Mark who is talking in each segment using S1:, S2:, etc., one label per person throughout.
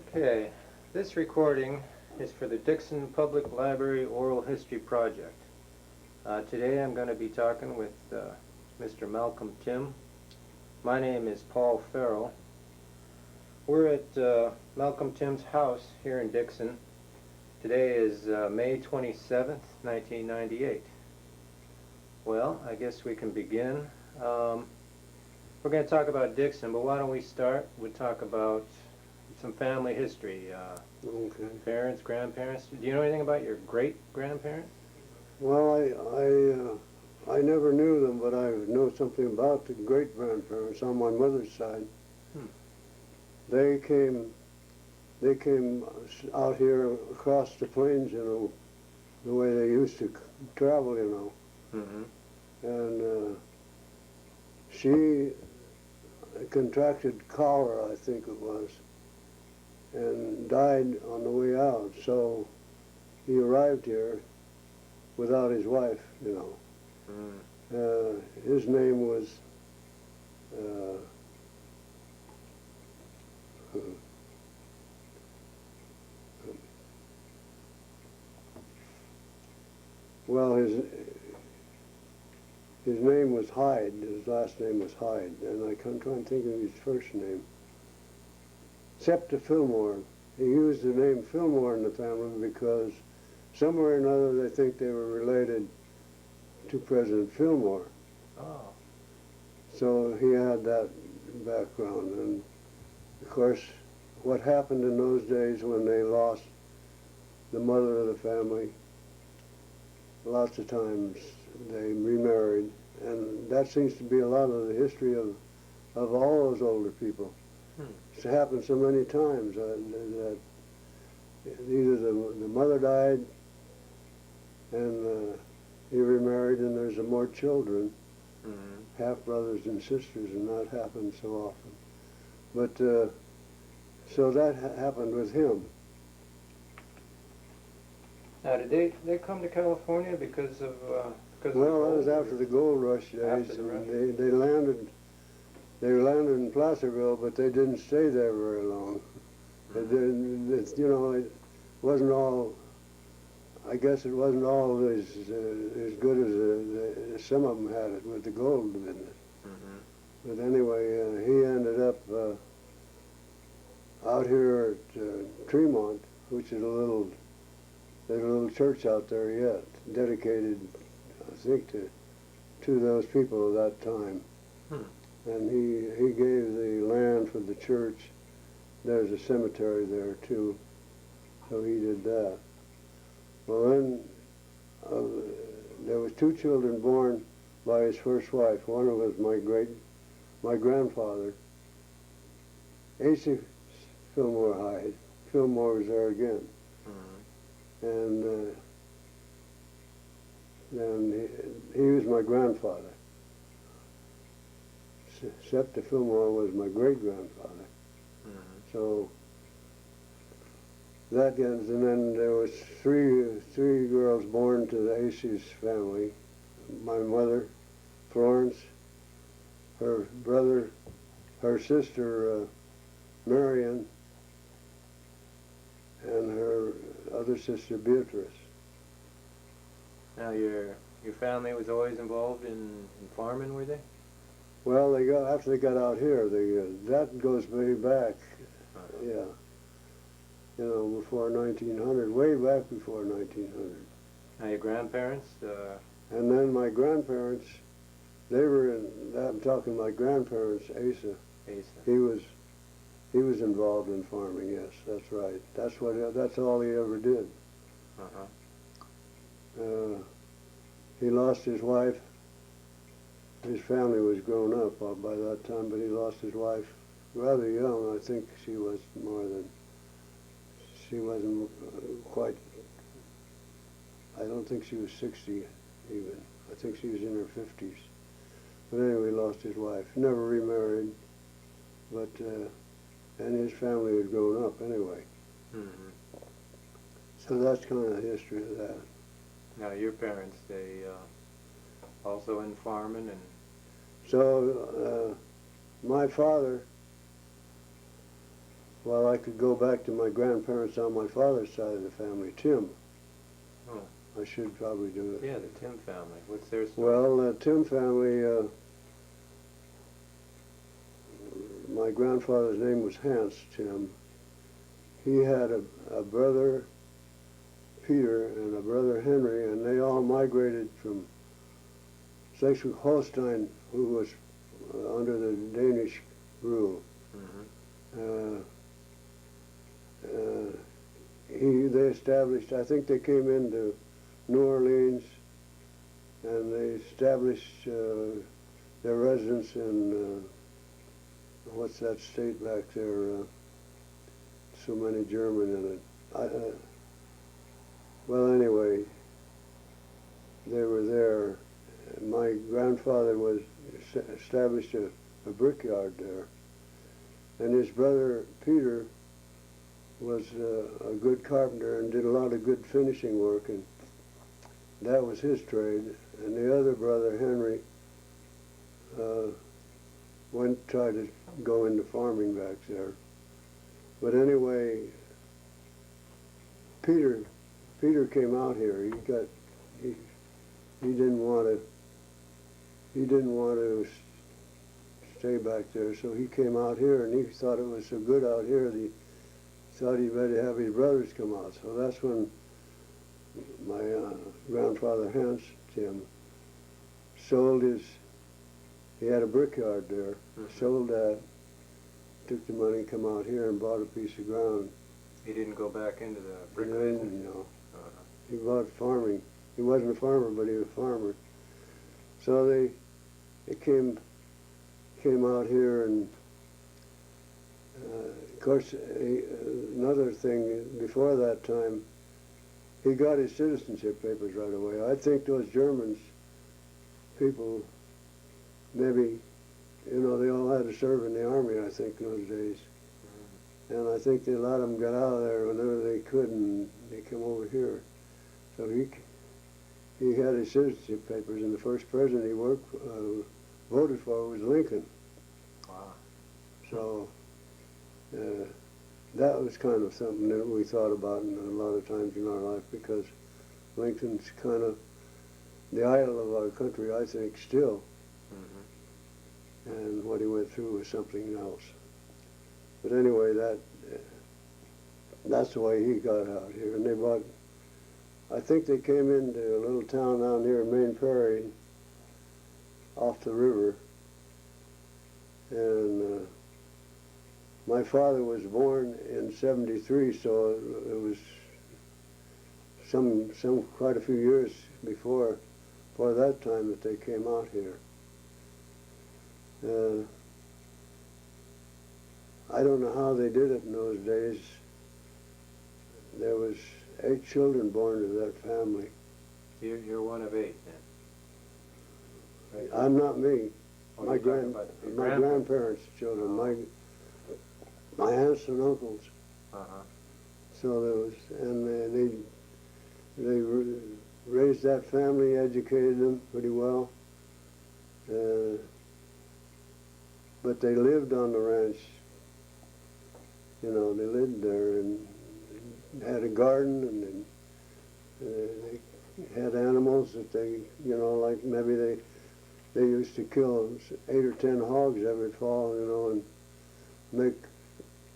S1: Okay, this recording is for the Dixon Public Library Oral History Project. Today I'm going to be talking with Mr. Malcom Timm. My name is Paul Ferrell. We're at Malcom Timm's house here in Dixon. Today is May 27th, 1998. Well, I guess we can begin. We're going to talk about Dixon, but why don't we start? We'll talk about some family history.
S2: Okay.
S1: Parents, grandparents. Do you know anything about your great-grandparents?
S2: Well, I never knew them, but I know something about the great-grandparents on my mother's side. They came out here across the plains, the way they used to travel, And she contracted cholera, I think it was, and died on the way out. So he arrived here without his wife, His name was well, his name was Hyde. His last name was Hyde, and I'm trying to think of his first name. Septa Fillmore. He used the name Fillmore in the family because somewhere or another they think they were related to President Fillmore.
S1: Oh.
S2: So he had that background. And of course, what happened in those days when they lost the mother of the family, lots of times they remarried. And that seems to be a lot of the history of all those older people. It's happened so many times that either the mother died and he remarried and there's more children, half brothers and sisters, and that happens so often. But so that happened with him.
S1: Now, did they come to California because of
S2: Well, that was after the gold rush days.
S1: After the rush.
S2: They landed in Placerville, but they didn't stay there very long. It wasn't all. I guess it wasn't all as good as some of them had it with the gold business. But anyway, he ended up out here at Tremont, which is there's a little church out there yet, dedicated, I think, to those people of that time. And he gave the land for the church. There's a cemetery there too, so he did that. Well, then there was 2 children born by his first wife. One was my grandfather, Asa Fillmore Hyde. Fillmore was there again, and then he was my grandfather. Septa Fillmore was my great-grandfather. So that ends, and then there was three girls born to the Aces family. My mother, Florence, her brother, her sister, Marianne, and her other sister, Beatrice.
S1: Now, your family was always involved in farming, were they?
S2: Well, after they got out here, that goes way back, yeah. Before 1900, way back before 1900.
S1: Now, your grandparents?
S2: And then my grandparents, I'm talking my grandparents, Asa. He was involved in farming, yes, that's right. That's all he ever did. He lost his wife. His family was grown up by that time, but he lost his wife rather young. I think she wasn't quite, I don't think she was 60 even. I think she was in her 50s. But anyway, he lost his wife. Never remarried, but, and his family had grown up anyway. So that's kind of the history of that.
S1: Now, your parents, they also in farming and...
S2: So, my father Well, I could go back to my grandparents on my father's side of the family, Timm.
S1: Oh.
S2: I should probably do it.
S1: Yeah, the Timm family. What's their story?
S2: Well, the Timm family, my grandfather's name was Hans Timm. He had a brother, Peter, and a brother, Henry, and they all migrated from Schleswig-Holstein, who was under the Danish rule.
S1: Mm-hmm.
S2: They established, I think they came into New Orleans, and they established their residence in, what's that state back there? So many German in it. Well, anyway, they were there. My grandfather established a brickyard there, and his brother Peter was a good carpenter and did a lot of good finishing work, and that was his trade. And the other brother, Henry, tried to go into farming back there. But anyway, Peter came out here. He didn't want to stay back there, so he came out here, and he thought it was so good out here that he thought he'd better have his brothers come out. So that's when my grandfather Hans Timm sold he had a brickyard there, sold that, took the money, come out here and bought a piece of ground.
S1: He didn't go back into the brick
S2: No,
S1: business?
S2: no.
S1: Uh-huh.
S2: He bought farming. He wasn't a farmer, but he was a farmer. So they came out here, and of course, another thing, before that time, he got his citizenship papers right away. I think those Germans, people, maybe, they all had to serve in the army, I think, in those days. And I think a lot of them got out of there whenever they could, and they come over here. So he had his citizenship papers, and the first president he voted for was Lincoln.
S1: Wow.
S2: So that was kind of something that we thought about a lot of times in our life, because Lincoln's kind of the idol of our country, I think, still.
S1: Mm-hmm.
S2: And what he went through was something else. But anyway, that's the way he got out here. And I think they came into a little town down here in Main Prairie, off the river. And my father was born in '73, so it was quite a few years before that time that they came out here. I don't know how they did it in those days. There was 8 children born to that family.
S1: You're one of 8 then? Right.
S2: I'm not me.
S1: Oh,
S2: my grandparents' children, my aunts and uncles.
S1: Uh-huh.
S2: So there was, and they raised that family, educated them pretty well. But they lived on the ranch. They lived there and had a garden, and they had animals that they, like maybe they used to kill 8 or 10 hogs every fall, and make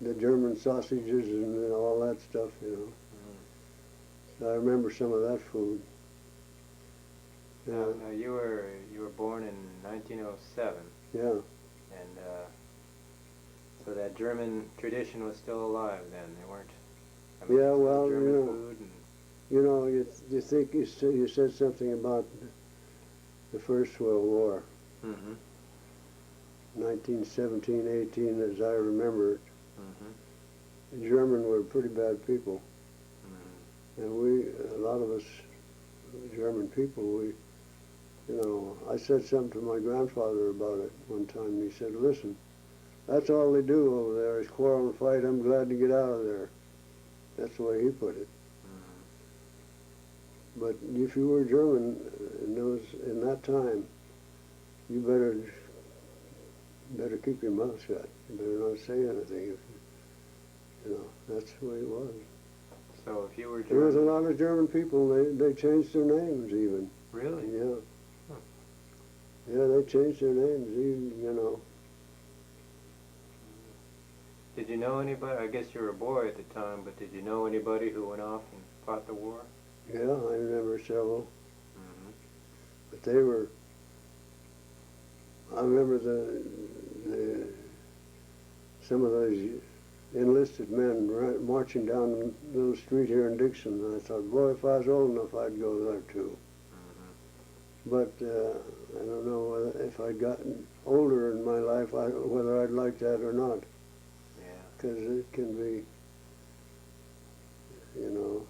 S2: the German sausages and all that stuff,
S1: Mm.
S2: So I remember some of that food.
S1: Now you were born in 1907.
S2: Yeah.
S1: And so that German tradition was still alive then. They weren't.
S2: Yeah, well,
S1: German food and
S2: you think you said something about the First World War,
S1: mm-hmm.
S2: 1917, 18, as I remember it.
S1: Mm-hmm.
S2: The German were pretty bad people,
S1: Mm-hmm.
S2: and a lot of us German people, I said something to my grandfather about it one time, and he said, "Listen, that's all they do over there is quarrel and fight. I'm glad to get out of there." That's the way he put it.
S1: Mm-hmm.
S2: But if you were German in that time, you better keep your mouth shut. You better not say anything. You know, that's the way it was.
S1: So if you were
S2: There was a
S1: German,
S2: lot of German people, they changed their names even.
S1: really?
S2: Yeah.
S1: Huh.
S2: Yeah, they changed their names even, you know.
S1: Did you know anybody? I guess you were a boy at the time, but did you know anybody who went off and fought the war?
S2: Yeah, I remember several.
S1: Mm-hmm.
S2: But they were, I remember some of those enlisted men marching down the little street here in Dixon. And I thought, boy, if I was old enough, I'd go there too.
S1: Mm-hmm.
S2: But I don't know whether, if I'd gotten older in my life, whether I'd like that or not.
S1: Yeah.
S2: Because it can be, you know,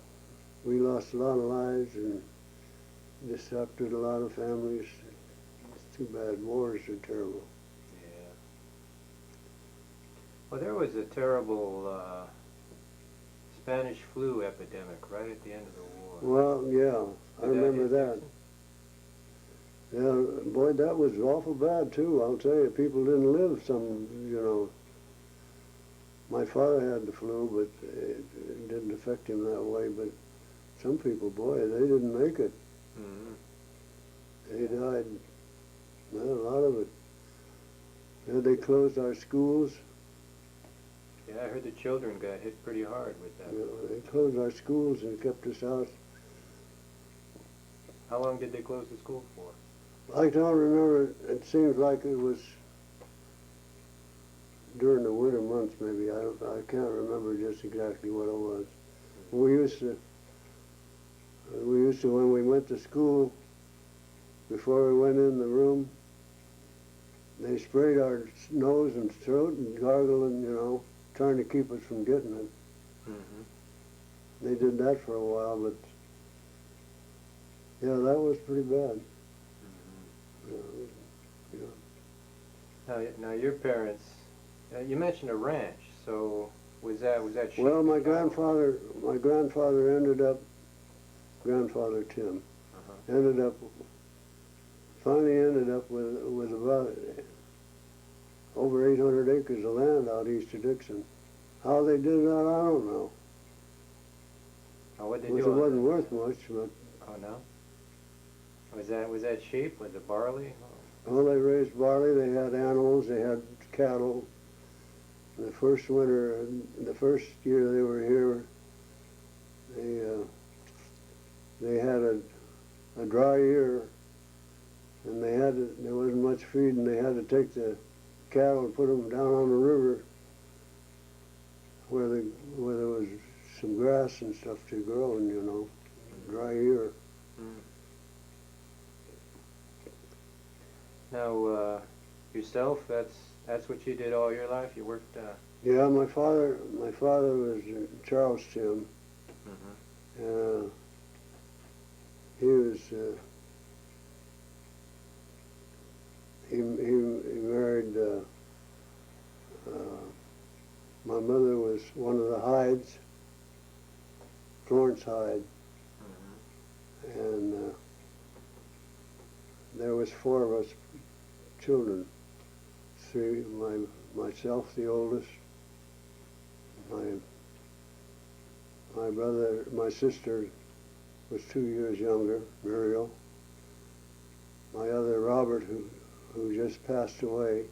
S2: we lost a lot of lives and disrupted a lot of families. It's too bad. Wars are terrible.
S1: Yeah. Well, there was a terrible Spanish flu epidemic right at the end of the war.
S2: Well, yeah, I remember
S1: hit
S2: that.
S1: Dixon?
S2: Yeah, boy, that was awful bad too. I'll tell you, people didn't live some, you know. My father had the flu, but it didn't affect him that way. But some people, boy, they didn't make it.
S1: Mm-hmm.
S2: They died. Well, a lot of it. Yeah, they closed our schools.
S1: Yeah, I heard the children got hit pretty hard with that.
S2: You know, they closed our schools and kept us out.
S1: How long did they close the school for?
S2: I don't remember. It seems like it was during the winter months, maybe. I can't remember just exactly what it was. We used to, when we went to school, before we went in the room, they sprayed our nose and throat and gargling, you know, trying to keep us from getting it.
S1: Mm-hmm.
S2: They did that for a while, but yeah, that was pretty bad.
S1: Mm-hmm.
S2: Yeah.
S1: Now your parents, you mentioned a ranch, so was that sheep?
S2: Well, my
S1: and cattle?
S2: grandfather ended up, Grandfather Timm,
S1: Uh-huh.
S2: finally ended up with about over 800 acres of land out east of Dixon. How they did that, I don't know.
S1: Oh, what did
S2: It
S1: they do?
S2: wasn't worth much, but
S1: Oh no. Was that sheep? Was it barley?
S2: well, they raised barley. They had animals. They had cattle. The first winter, the first year they were here, they had a dry year, and there wasn't much feed, and they had to take the cattle and put them down on the river where there was some grass and stuff to grow, and you know, dry year.
S1: Mm. Now, yourself, that's what you did all your life? You worked,
S2: Yeah, my father was Charles Timm.
S1: Mm-hmm.
S2: He was, he married, my mother was one of the Hydes, Florence Hyde,
S1: Mm-hmm.
S2: and there was 4 of us children. Myself, the oldest, my brother, my sister was 2 years younger, Muriel. My other Robert, who just passed away,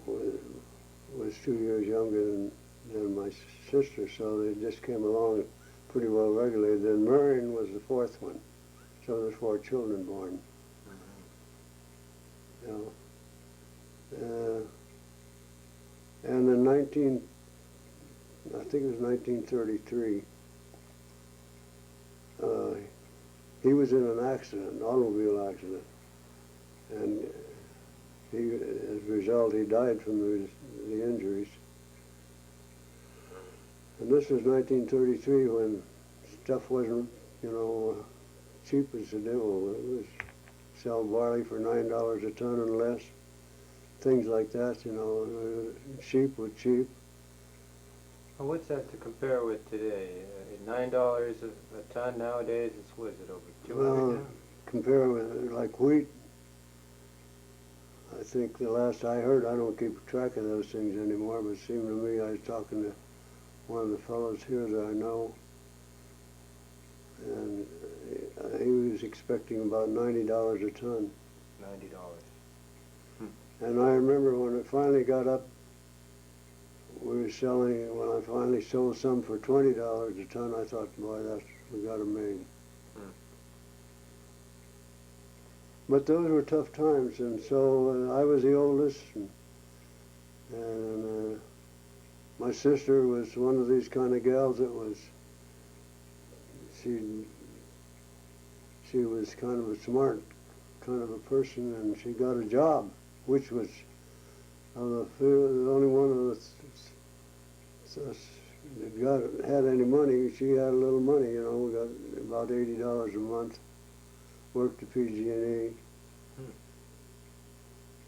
S2: was 2 years younger than my sister, so they just came along pretty well regulated. Then Marianne was the 4th one, so there's 4 children born.
S1: Mm-hmm.
S2: You know. And in I think it was 1933, he was in an accident, an automobile accident, and as a result, he died from the injuries. And this was 1933 when stuff wasn't, you know, cheap as the devil. It was sell barley for $9 a ton and less. Things like that, you know, sheep were cheap.
S1: Well, what's that to compare with today? $9 a ton nowadays, what is it, over 200
S2: Well,
S1: now?
S2: compare with like wheat. I think the last I heard, I don't keep track of those things anymore, but it seemed to me I was talking to one of the fellows here that I know, and he was expecting about $90 a ton.
S1: $90.
S2: And I remember when it finally got up, we were selling, when I finally sold some for $20 a ton, I thought, boy, we got it made. But those were tough times, and so I was the oldest, and my sister was one of these kind of gals that was, she was kind of a smart kind of a person, and she got a job, which was the only one of us that had any money. She had a little money, you know. We got about $80 a month. Worked at PG&E,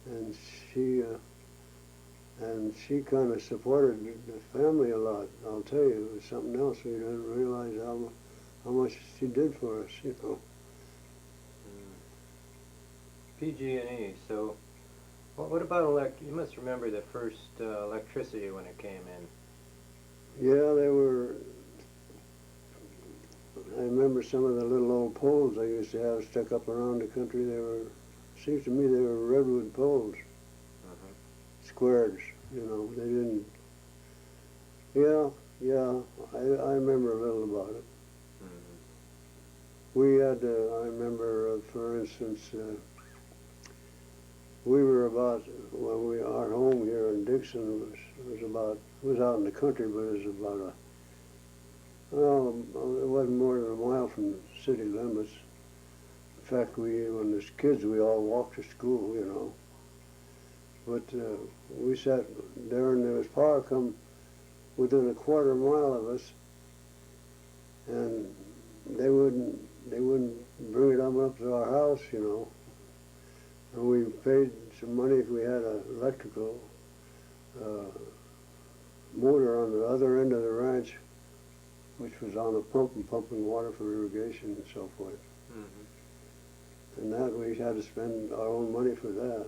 S2: and she kind of supported the family a lot. I'll tell you, it was something else. We didn't realize how much she did for us, you know.
S1: PG&E. So, what about you must remember the first electricity when it came in.
S2: Yeah, they were. I remember some of the little old poles they used to have stuck up around the country. Seems to me they were redwood poles, squares, you know. They didn't. Yeah, I remember a little about it. We had, I remember, for instance, we were about, our home here in Dixon was out in the country, but it was about it wasn't more than a mile from the city limits. In fact, when as kids, we all walked to school, you know. But we sat there, and there was power come within a quarter mile of us, and they wouldn't bring it up to our house, you know. And we paid some money if we had an electrical motor on the other end of the ranch, which was on a pump and pumping water for irrigation and so forth. And that we had to spend our own money for that.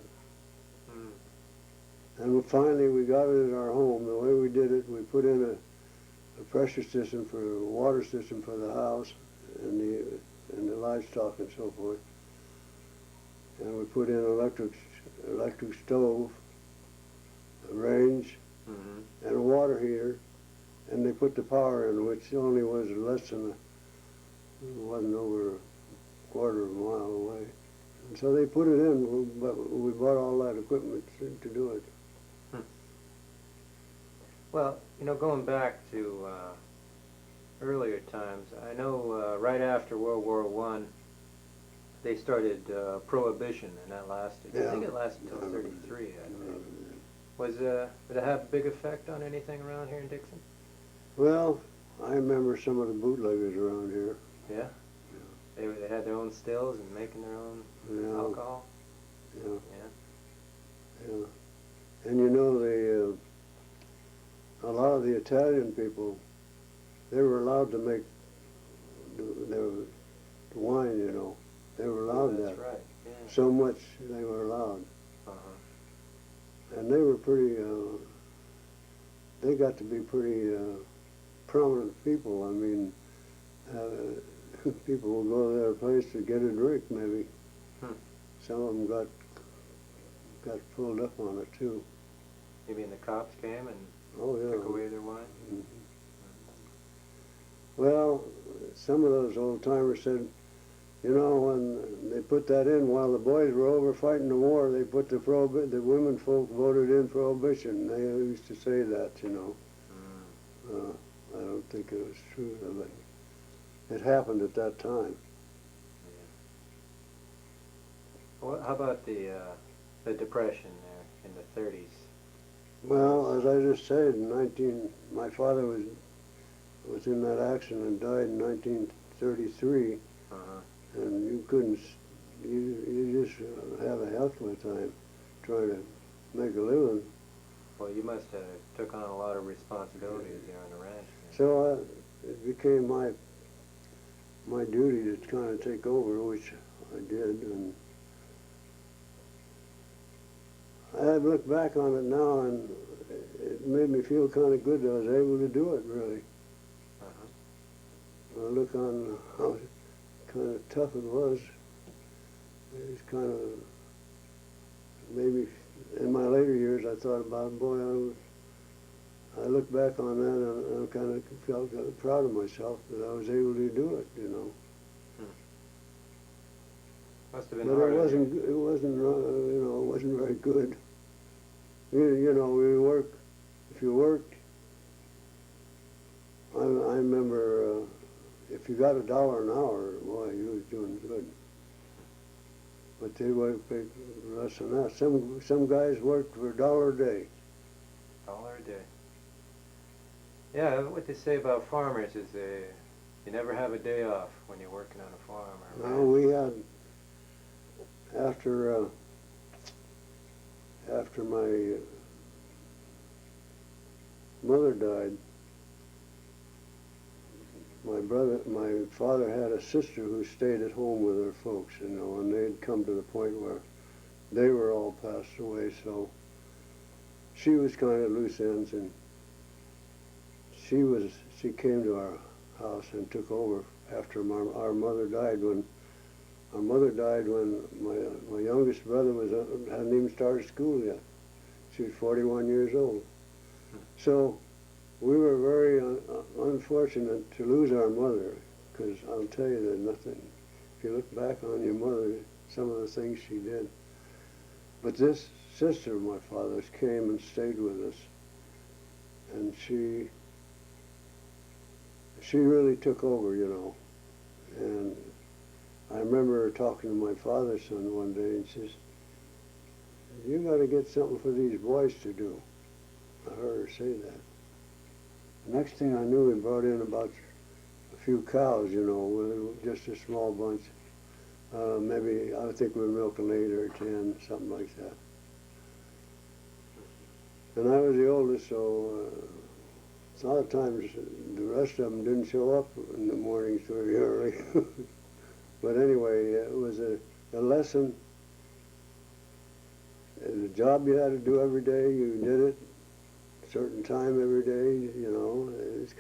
S2: And finally we got it at our home. The way we did it, we put in a pressure system for a water system for the house and the livestock and so forth. And we put in electric stove, a range, and a water heater. And they put the power in, which only was less than it wasn't over a quarter of a mile away. And so they put it in, but we bought all that equipment to do it.
S1: Well, you know, going back to earlier times, I know right after World War I, they started Prohibition, and that lasted.
S2: Yeah.
S1: I think it lasted until '33. I think. Did it have a big effect on anything around here in Dixon?
S2: Well, I remember some of the bootleggers around here.
S1: Yeah? They had their own stills and making their own alcohol?
S2: Yeah.
S1: Yeah.
S2: And you know, a lot of the Italian people, they were allowed to make their wine, you know. They were allowed
S1: That's
S2: that.
S1: right. Yeah.
S2: So much they were allowed. And they were they got to be pretty prominent people. I mean, people will go to their place to get a drink, maybe. Some of them got pulled up on it, too.
S1: You mean the cops came and took away their wine?
S2: Well, some of those old-timers said, you know, when they put that in while the boys were over fighting the war, they put the women folk voted in Prohibition. They used to say that, you know. I don't think it was true, but it happened at that time.
S1: Yeah. Well, how about the Depression there in the 30s?
S2: Well, as I just said, my father was in that accident and died in 1933. And you just have a heck of a time trying to make a living.
S1: Well, you must have took on a lot of responsibilities there on the ranch.
S2: So it became my duty to kind of take over, which I did, I look back on it now, and it made me feel kind of good that I was able to do it, really. I look on how kind of tough it was. It was kind of, maybe in my later years I thought about, boy, I look back on that and I kind of felt proud of myself that I was able to do it, you know.
S1: Must have been
S2: But
S1: hard.
S2: it wasn't, you know, it wasn't very good. You know, if you worked, I remember if you got $1 an hour, boy, you was doing good. But they worked less than that. Some guys worked for $1 a day.
S1: $1 a day. Yeah, what they say about farmers is you never have a day off when you're working on a farm.
S2: No, we had, after my mother died, my father had a sister who stayed at home with her folks, you know, and they'd come to the point where they were all passed away, so she was kind of loose ends, and she came to our house and took over after our mother died. When our mother died, when my youngest brother hadn't even started school yet. She was 41 years old. So we were very unfortunate to lose our mother, because I'll tell you that nothing, if you look back on your mother, some of the things she did. But this sister of my father's came and stayed with us, and she really took over, you know. And I remember her talking to my father's son one day, and she says, "You got to get something for these boys to do." I heard her say that. The next thing I knew, we brought in about a few cows, you know, just a small bunch. Maybe, I think we were milking 8 or 10, something like that. And I was the oldest, so a lot of times the rest of them didn't show up in the mornings very early. But anyway, it was a lesson. It was a job you had to do every day. You did it a certain time every day, you know. It's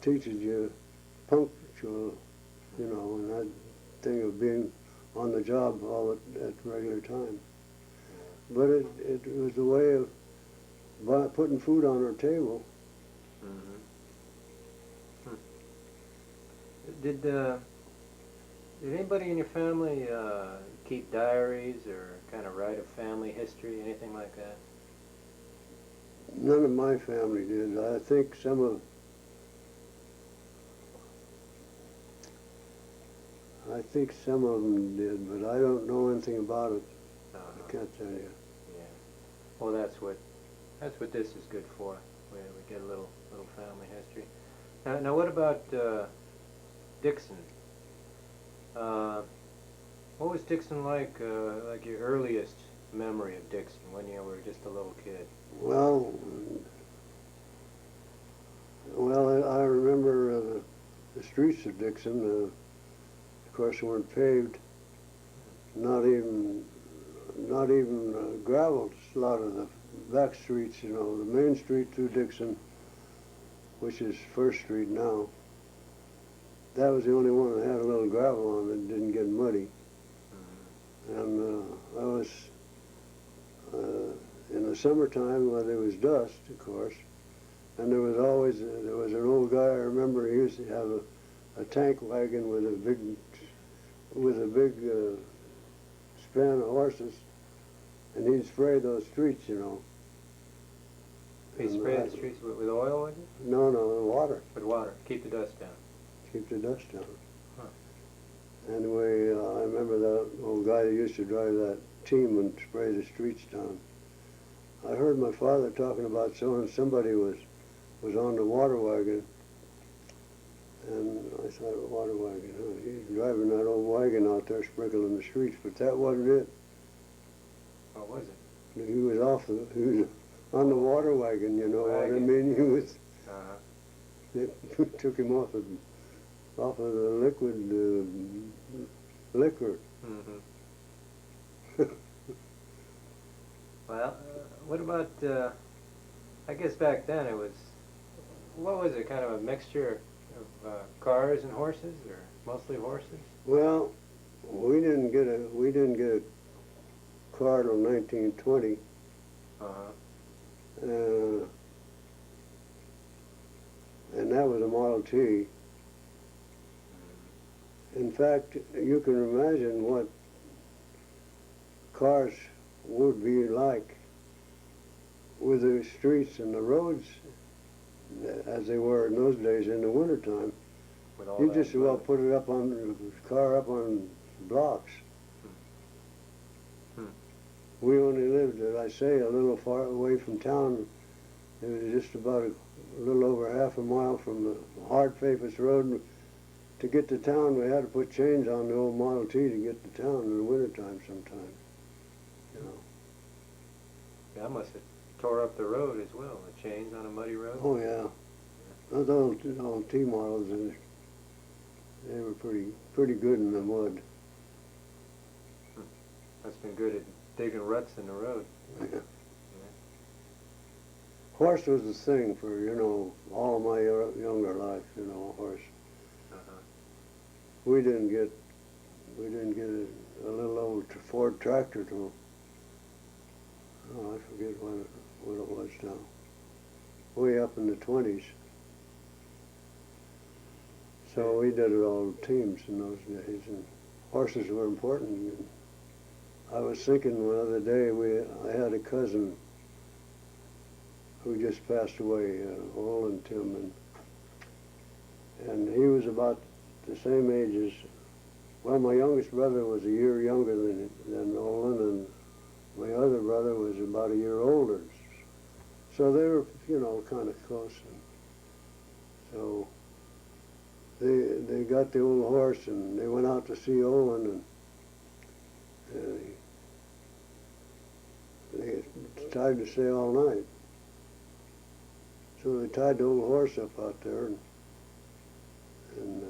S2: teaches you punctual, you know, and that thing of being on the job all at regular time. But it was a way of putting food on our table.
S1: Did anybody in your family keep diaries or kind of write a family history, anything like that?
S2: None of my family did. I think some of them did, but I don't know anything about it. I can't tell you.
S1: Yeah. Well, that's what this is good for. We get a little family history. Now what about Dixon? What was Dixon like your earliest memory of Dixon when you were just a little kid?
S2: Well, I remember the streets of Dixon. Of course, weren't paved. Not even gravel. A lot of the back streets, you know, the main street through Dixon, which is First Street now. That was the only one that had a little gravel on it and didn't get muddy. And I was in the summertime, well, there was dust, of course, and there was an old guy. I remember he used to have a tank wagon with a big span of horses, and he'd spray those streets, you know.
S1: He sprayed the streets with oil, was it?
S2: No, water.
S1: With water, keep the dust down.
S2: Keep the dust down.
S1: Huh.
S2: Anyway, I remember that old guy that used to drive that team and spray the streets down. I heard my father talking about somebody was on the water wagon, and I thought, water wagon, huh? He's driving that old wagon out there sprinkling the streets, but that wasn't it.
S1: What was it?
S2: He was on the water wagon, you know what I mean? He was, it took him off of the liquid liquor.
S1: Well, what about, I guess back then it was, what was it, kind of a mixture of cars and horses, or mostly horses?
S2: Well, we didn't get a car till 1920.
S1: Uh-huh.
S2: And that was a Model T. In fact, you can imagine what cars would be like with the streets and the roads as they were in those days in the wintertime. You just well put it up on the car up on blocks. We only lived, as I say, a little far away from town. It was just about a little over half a mile from the hard paved road. To get to town, we had to put chains on the old Model T to get to town in the wintertime sometimes. You know.
S1: Yeah, I must have tore up the road as well, the chains on a muddy road.
S2: Oh yeah. Those old T models, they were pretty good in the mud.
S1: That's been good at digging ruts in the road.
S2: Yeah. Horse was the thing for, all my younger life, horse. We didn't get a little old Ford tractor till, I forget what it was now. Way up in the 20s. So we did it all teams in those days, and horses were important. I was thinking one other day, I had a cousin who just passed away, Malcom Timm, and he was about the same age as, well, my youngest brother was a year younger than Olin, and my other brother was about a year older. So they were, kind of close. And so they got the old horse, and they went out to see Olin, and they decided to stay all night. So they tied the old horse up out there, and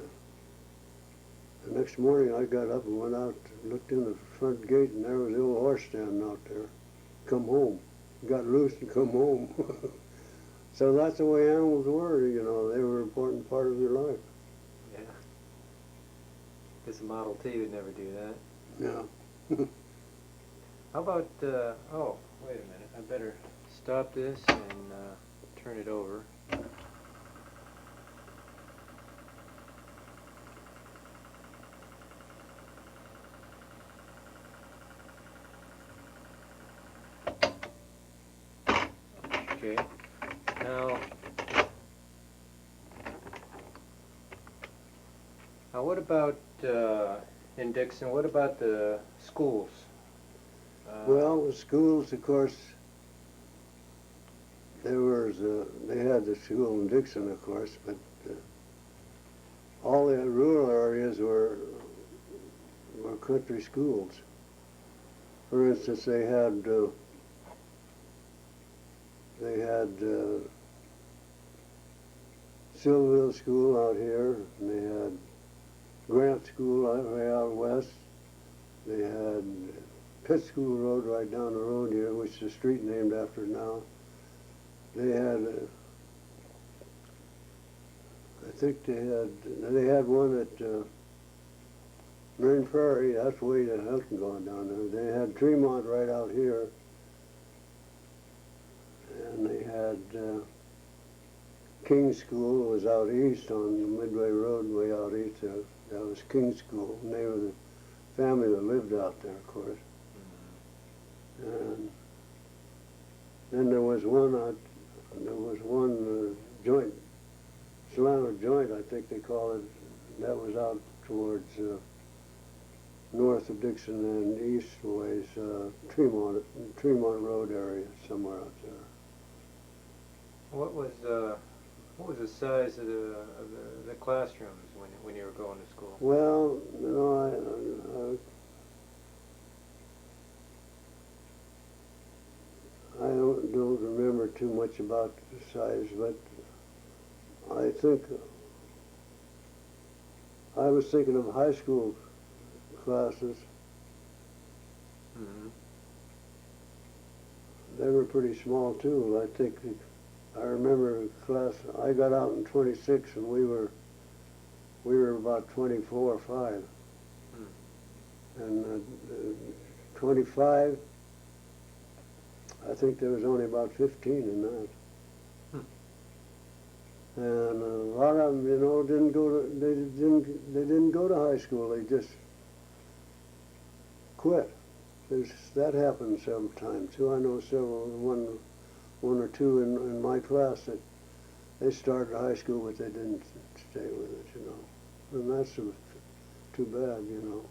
S2: the next morning I got up and went out, looked in the front gate, and there was the old horse standing out there. Come home. Got loose and come home. So that's the way animals were, they were an important part of your life.
S1: Yeah. Guess a Model T would never do that.
S2: Yeah.
S1: How about, oh, wait a minute. I better stop this and turn it over. Okay. Now what about, in Dixon, what about the schools?
S2: Well, the schools, of course, they had the school in Dixon, of course, but all the rural areas were country schools. For instance, they had Silville School out here, and they had Grant School way out west. They had Pitt School Road right down the road here, which is the street named after it now. They had, I think they had one at Marine Prairie. That's way to Hilton going down there. They had Tremont right out here, and they had King's School was out east on the Midway Road, way out east there. That was King's School, and they were the family that lived out there, of course. And then there was one joint, Solano Joint, I think they call it, that was out towards north of Dixon and east ways, Tremont Road area, somewhere out there.
S1: What was the size of the classrooms when you were going to school?
S2: Well, I don't remember too much about the size, but I think I was thinking of high school classes.
S1: Mm-hmm.
S2: They were pretty small too. I think I remember class. I got out in '26, and we were about 24 or 5, and 25. I think there was only about 15 in that. And a lot of them, you know, they didn't go to high school. They just quit. That happened several times too. I know one or two in my class that they started high school, but they didn't stay with it, you know. And that's too bad, you know.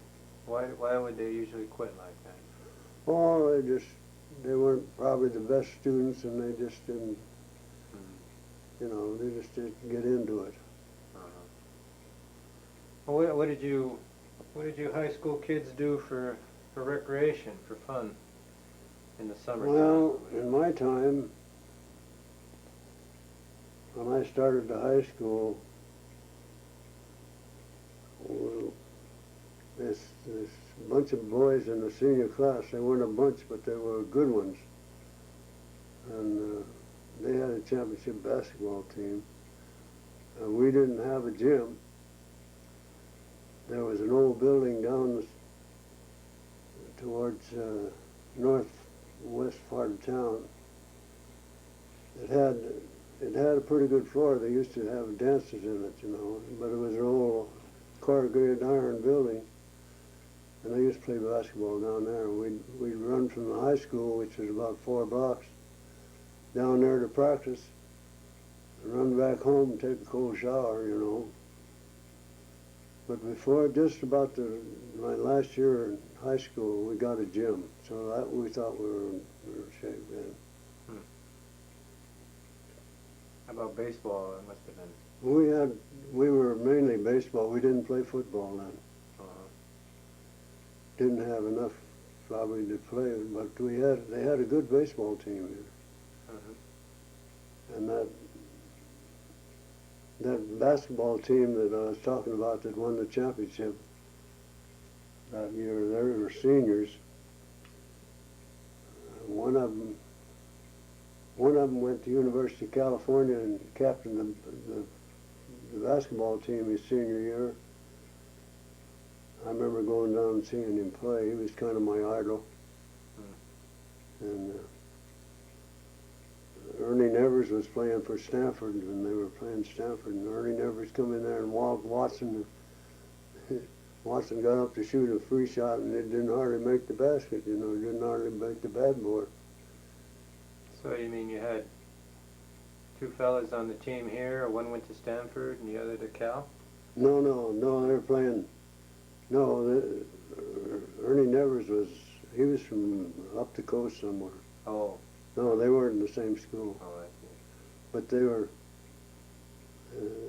S1: Why would they usually quit like that?
S2: Oh, they weren't probably the best students, and they just didn't. You know, they just didn't get into it.
S1: Well, what did you high school kids do for recreation, for fun, in the summertime?
S2: Well, in my time, when I started the high school, this bunch of boys in the senior class. They weren't a bunch, but they were good ones, and they had a championship basketball team. We didn't have a gym. There was an old building down towards northwest part of town. It had a pretty good floor. They used to have dances in it, you know, but it was an old corrugated iron building, and I used to play basketball down there. We'd run from the high school, which was about 4 blocks, down there to practice, and run back home and take a cold shower, you know. But before, just about my last year in high school, we got a gym, so that we thought we were in shape then.
S1: How about baseball? It must have been.
S2: We were mainly baseball. We didn't play football then. Didn't have enough probably to play, but they had a good baseball team here. And that basketball team that I was talking about that won the championship that year, they were seniors. One of them went to University of California and captained the basketball team his senior year. I remember going down and seeing him play. He was kind of my idol. And Ernie Nevers was playing for Stanford, and they were playing Stanford, and Ernie Nevers come in there, and Watson got up to shoot a free shot, and it didn't hardly make the basket, you know, didn't hardly make the backboard.
S1: So you mean you had 2 fellas on the team here, one went to Stanford and the other to Cal?
S2: No, they were playing. No, Ernie Nevers he was from up the coast somewhere.
S1: Oh.
S2: No, they weren't in the same school.
S1: Oh, I see.
S2: But they were,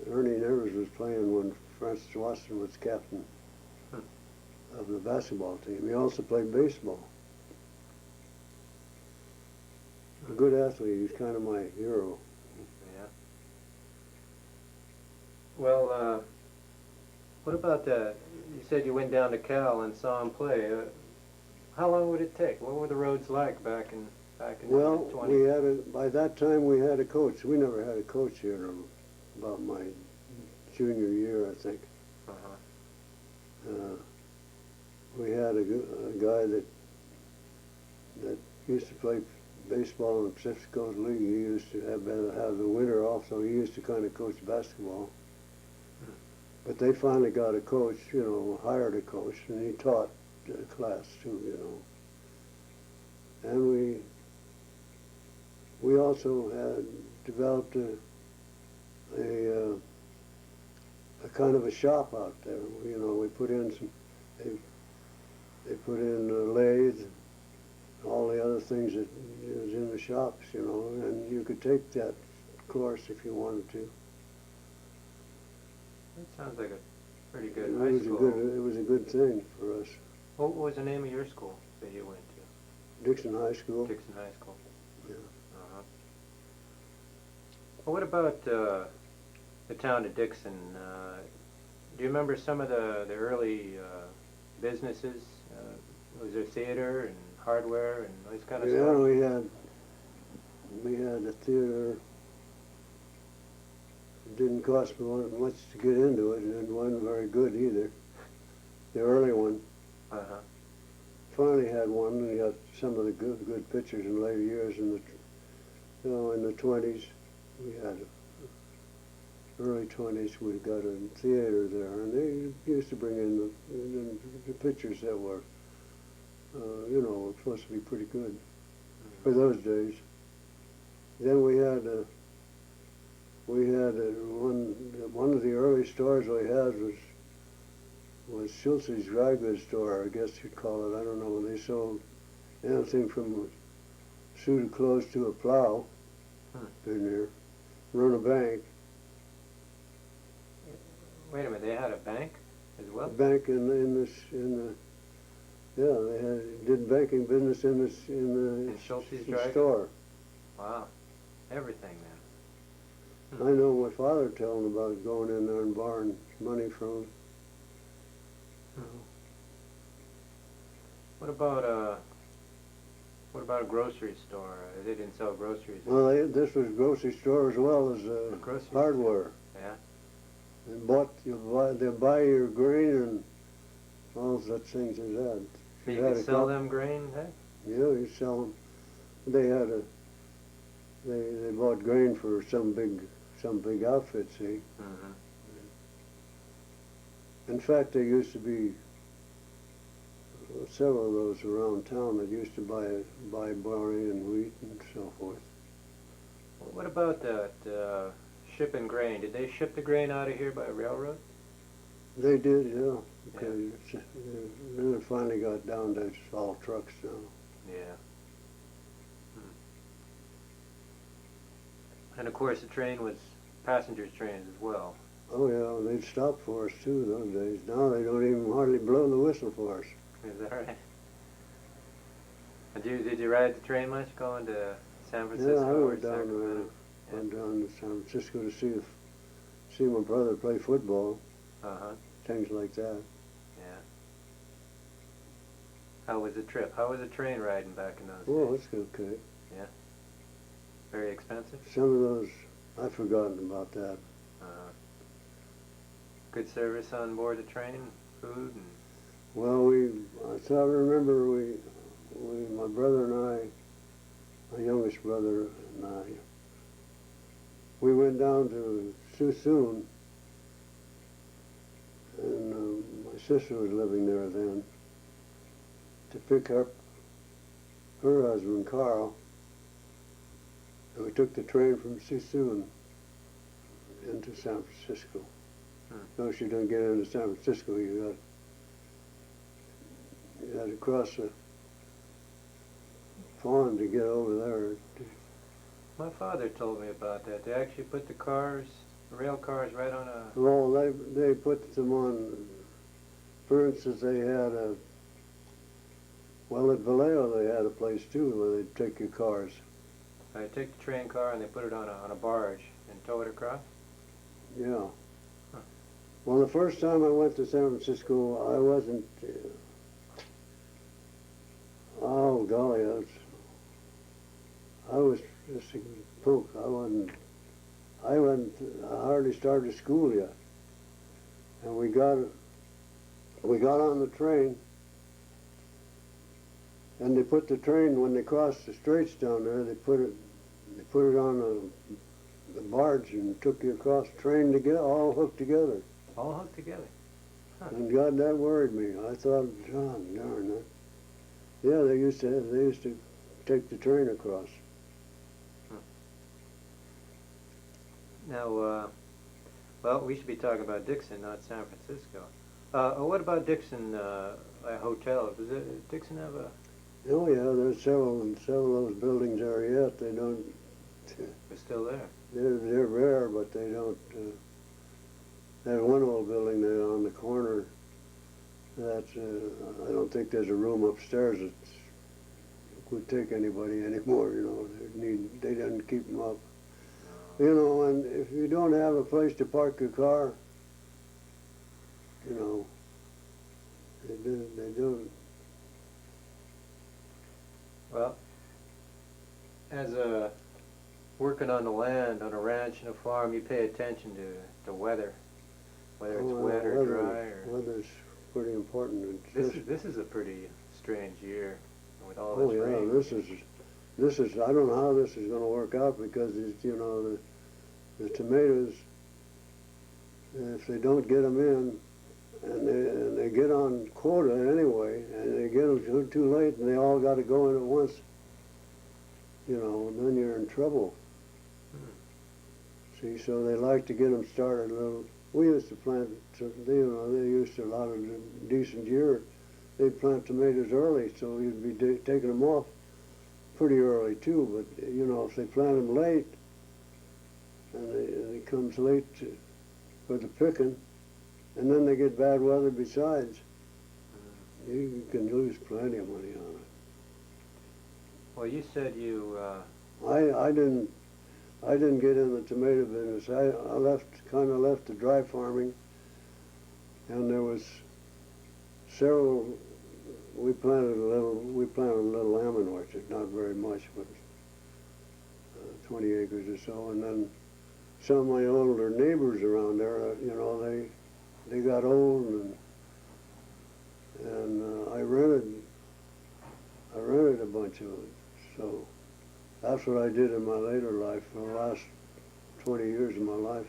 S2: Ernie Nevers was playing when Francis Watson was captain of the basketball team. He also played baseball. A good athlete. He's kind of my hero.
S1: Yeah. Well, what about that? You said you went down to Cal and saw him play. How long would it take? What were the roads like back in
S2: Well,
S1: 20?
S2: by that time we had a coach. We never had a coach here about my junior year, I think. We had a guy that used to play baseball in the Pacific Coast League. He used to have the winter off, so he used to kind of coach basketball. But they finally got a coach, you know, hired a coach, and he taught the class too, you know. And we also had developed a kind of a shop out there. You know, we put in they put in a lathe, all the other things that was in the shops, you know, and you could take that course if you wanted to.
S1: That sounds like a pretty good high school.
S2: It was a good thing for us.
S1: What was the name of your school that you went to?
S2: Dixon High School.
S1: Dixon High School.
S2: Yeah.
S1: Well, what about the town of Dixon? Do you remember some of the early businesses? Was there theater and hardware and those kind of
S2: Yeah,
S1: stores?
S2: we had a theater. It didn't cost me much to get into it, and it wasn't very good either. The early one.
S1: Uh-huh.
S2: Finally had one, and got some of the good pictures in later years. In the 20s, we had early 20s. We got a theater there, and they used to bring in the pictures that were, were supposed to be pretty good for those days. Then we had one of the early stores we had was Schulze's dry goods store, I guess you'd call it. I don't know. They sold anything from a suit of clothes to a plow in there. Run a bank.
S1: Wait a minute, they had a bank as well?
S2: A bank they did banking business in the
S1: Schulze's dry
S2: store.
S1: goods? Wow, everything then.
S2: I know my father telling about going in there and borrowing money from him.
S1: What about a grocery store? They didn't sell groceries.
S2: Well, this was a grocery store as well as hardware.
S1: Yeah.
S2: They buy your grain and all such things as that.
S1: So you could sell them grain, eh?
S2: Yeah, you sell them. They bought grain for some big outfit, see.
S1: Mm-hmm.
S2: In fact, there used to be several of those around town that used to buy barley and wheat and so forth.
S1: Well, what about that shipping grain? Did they ship the grain out of here by railroad?
S2: They did, yeah. Okay. Yeah. Then it finally got down to all trucks now.
S1: Yeah. And of course the train was passengers trains as well.
S2: Oh yeah, they'd stop for us too those days. Now they don't even hardly blow the whistle for us.
S1: Is that right? And did you ride the train much going to San Francisco?
S2: Yeah, I
S1: or
S2: went
S1: Sacramento?
S2: went down to San Francisco to see my brother play football.
S1: Uh-huh.
S2: Things like that.
S1: Yeah. How was the trip? How was the train riding back in those
S2: Oh,
S1: days?
S2: it's okay.
S1: Yeah. Very expensive?
S2: Some of those, I've forgotten about that.
S1: Good service on board the train? Food? And
S2: Well, I remember my brother and I, my youngest brother and I, we went down to Suisun, and my sister was living there then, to pick up her husband, Carl, and we took the train from Suisun into San Francisco. No, you don't get into San Francisco, you had to cross the pond to get over there.
S1: my father told me about that. They actually put the rail cars right on a...
S2: Well, they put them on, for instance, they had at Vallejo they had a place too where they'd take your cars.
S1: They take the train car and they put it on a barge and tow it across?
S2: Yeah. Well, the first time I went to San Francisco, I wasn't, oh golly, I was just a punk. I hardly started school yet. And we got on the train, and they put the train, when they crossed the straits down there, they put it on the barge and took you across the train together, all hooked together.
S1: All hooked together? Huh.
S2: And God, that worried me. I thought, John, darn it. Yeah, they used to take the train across.
S1: Now, well, we should be talking about Dixon, not San Francisco. What about Dixon Hotel? Does Dixon have a...
S2: Oh yeah, there's several of those buildings there yet. They don't...
S1: They're still there?
S2: They're rare, but they don't... There's one old building there on the corner that I don't think there's a room upstairs that would take anybody anymore, you know. They didn't keep them up. No. You know, and if you don't have a place to park your car, you know, they don't.
S1: as a working on the land, on a ranch and a farm, you pay attention to the weather, whether it's wet or dry. Or
S2: weather's pretty important.
S1: This is a pretty strange year with all
S2: Oh
S1: this
S2: yeah,
S1: rain.
S2: this is. I don't know how this is going to work out because it's, you know, the tomatoes. If they don't get them in, and they get on quota anyway, and they get them too late, and they all got to go in at once, you know, then you're in trouble. See, so they like to get them started a little. We used to plant, you know, they used to, a lot of the decent year, they'd plant tomatoes early, so you'd be taking them off pretty early too. But you know, if they plant them late, and it comes late for the picking, and then they get bad weather besides, you can lose plenty of money on it.
S1: Well, you said you.
S2: I didn't get in the tomato business. I kind of left the dry farming, and there was several. We planted a little almond orchard, not very much, but 20 acres or so, and then some of my older neighbors around there, you know, they got old, and I rented a bunch of it. So that's what I did in my later life. For the last 20 years of my life,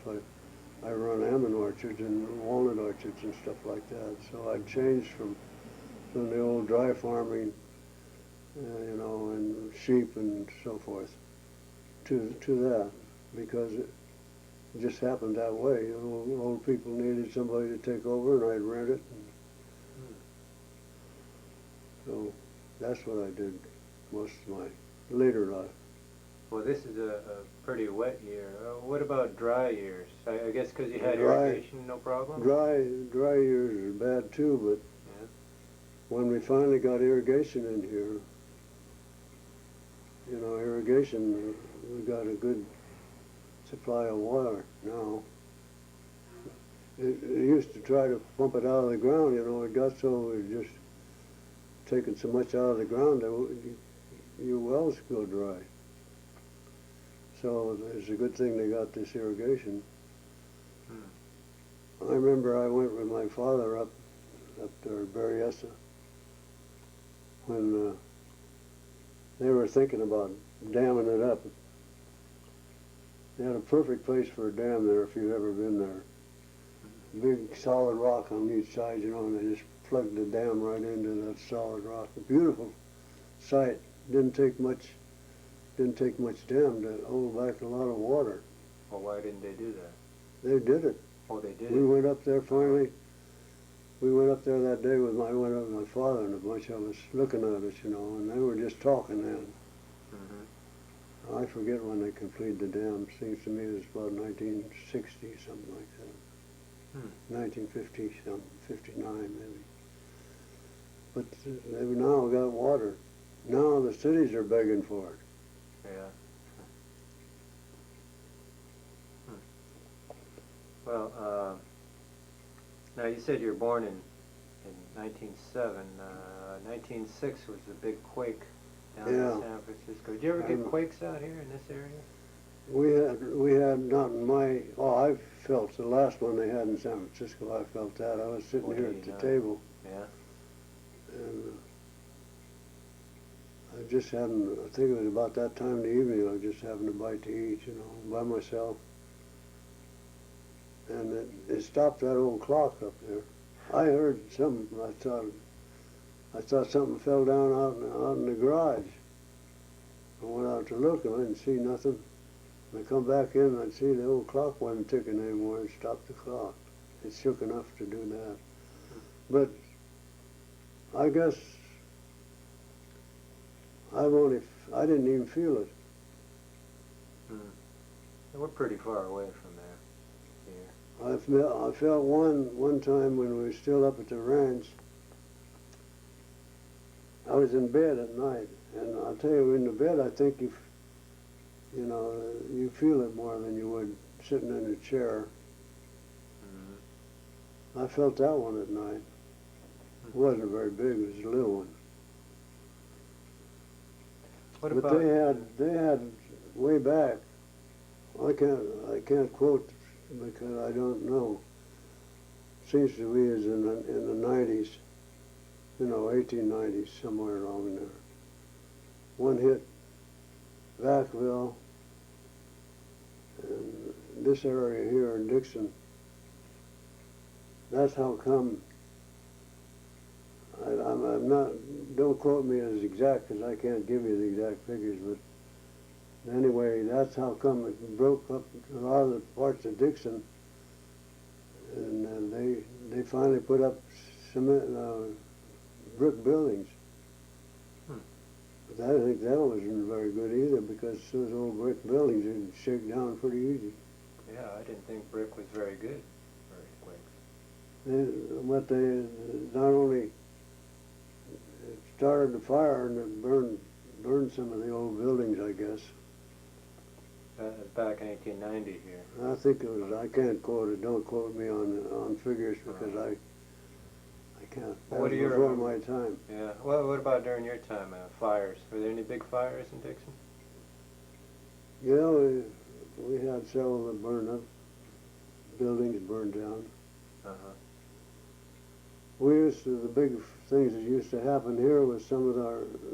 S2: I run almond orchards and walnut orchards and stuff like that. So I changed from the old dry farming, you know, and sheep and so forth, to that, because it just happened that way. You know, old people needed somebody to take over, and I'd rent it. So that's what I did most of my later life.
S1: Well, this is a pretty wet year. What about dry years? I guess because you had
S2: Dry-
S1: irrigation, no problem?
S2: Dry years are bad too, but
S1: Yeah.
S2: when we finally got irrigation in here, you know, irrigation, we got a good supply of water now. It used to try to pump it out of the ground, you know, it got so it just taking so much out of the ground that your wells go dry. So it's a good thing they got this irrigation. I remember I went with my father up there at Berryessa when they were thinking about damming it up. They had a perfect place for a dam there if you've ever been there. Big solid rock on each side, you know, and they just plugged the dam right into that solid rock. A beautiful site. Didn't take much dam to hold back a lot of water.
S1: Well, why didn't they do that?
S2: They did it.
S1: Oh, they did
S2: We
S1: it?
S2: went up there finally. We went up there that day with my father and a bunch of us looking at us, you know, and they were just talking then.
S1: Mm-hmm.
S2: I forget when they completed the dam. Seems to me it was about 1960, something like that. 1950, something, 59 maybe. But they've now got water. Now the cities are begging for it.
S1: Yeah. Well, now you said you were born in 1907. 1906 was the big quake down in San Francisco. Did you ever get quakes out here in this area?
S2: We had not in my, I felt the last one they had in San Francisco, I felt that. I was sitting here at the table.
S1: Yeah.
S2: And I just hadn't, I think it was about that time in the evening, I was just having a bite to eat, you know, by myself. And it stopped that old clock up there. I heard something, I thought something fell down out in the garage. I went out to look and I didn't see nothing. When I come back in and I'd see the old clock wasn't ticking anymore and stopped the clock. It shook enough to do that. But I guess I didn't even feel it.
S1: We're pretty far away from there. Here.
S2: I felt one time when we were still up at the ranch. I was in bed at night, and I'll tell you, in the bed, I think you feel it more than you would sitting in a chair. I felt that one at night. It wasn't very big, it was a little one.
S1: What
S2: But
S1: about...
S2: they had way back. I can't quote because I don't know. Seems to be as in the 90s, 1890s, somewhere along there. One hit Vacaville and this area here in Dixon. That's how come. I'm not. Don't quote me as exact because I can't give you the exact figures, but anyway, that's how come it broke up a lot of the parts of Dixon, and they finally put up cement brick buildings. But I think that wasn't very good either because those old brick buildings would shake down pretty easy.
S1: Yeah, I didn't think brick was very good for earthquakes.
S2: But they not only started the fire and it burned some of the old buildings, I guess.
S1: Back in 1890 here.
S2: I think it was. I can't quote it. Don't quote me on figures because I can't. That
S1: What do
S2: was
S1: you
S2: before
S1: remember?
S2: my time.
S1: Yeah. Well, what about during your time? Fires. Were there any big fires in Dixon?
S2: Yeah, we had several that burned up. Buildings burned down.
S1: Uh-huh.
S2: We used to, the big things that used to happen here was some of